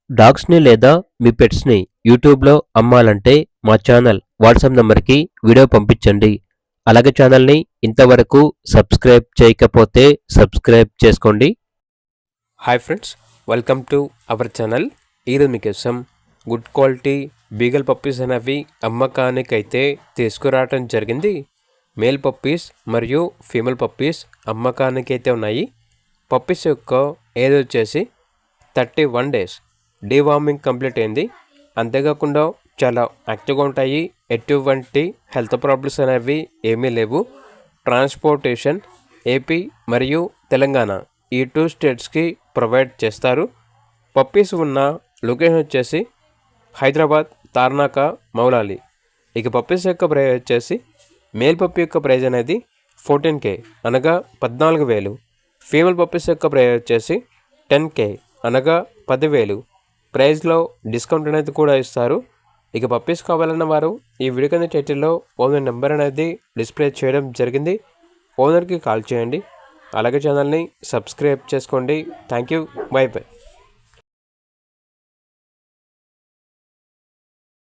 డాగ్స్‌ని లేదా మీ పెట్స్‌ని యూట్యూబ్‌లో అమ్మాలంటే మా ఛానల్ వాట్సాప్ నంబర్‌కి వీడియో పంపించండి. అలాగే ఛానల్‌ని ఇంతవరకు సబ్స్క్రైబ్ చేయకపోతే సబ్స్క్రైబ్ చేసుకోండి. Hi friends, welcome to our channel. ఈరోజు మీకోసం గుడ్ క్వాలిటీ బీగల్ పప్పీస్ అనేవి అమ్మకానికైతే తీసుకురావటం జరిగింది. మేల్ పప్పీస్ మరియు ఫీమేల్ పప్పీస్ అమ్మకానికైతే ఉన్నాయి. పప్పీస్ యొక్క ఏజ్ వచ్చేసి 31 డేస్. డీవార్మింగ్ కంప్లీట్ అయింది. అంతేకాకుండా చాలా యాక్టివ్గా ఉంటాయి. ఎటువంటి హెల్త్ ప్రాబ్లమ్స్ అనేవి ఏమీ లేవు. ట్రాన్స్పోర్టేషన్ ఏపీ మరియు తెలంగాణ ఈ 2 స్టేట్స్కి ప్రొవైడ్ చేస్తారు. పప్పీస్ ఉన్న లొకేషన్ వచ్చేసి హైదరాబాద్, తార్నాక, మౌలాలి. ఇక పప్పీస్ యొక్క ప్రైజ్ వచ్చేసి మేల్ పప్పీ యొక్క ప్రైజ్ అనేది 14K అనగా 14,000. ఫీమేల్ పప్పీస్ యొక్క ప్రైజ్ వచ్చేసి 10K అనగా 10,000. ప్రైస్లో డిస్కౌంట్ అనేది కూడా ఇస్తారు. ఇక పప్పీస్ కావాలన్న వారు ఈ వీడియో కింద టైటిల్లో ఓనర్ నెంబర్ అనేది డిస్ప్లే చేయడం జరిగింది. ఓనర్కి కాల్ చేయండి. అలాగే ఛానల్ని సబ్స్క్రైబ్ చేసుకోండి. Thank you. By by.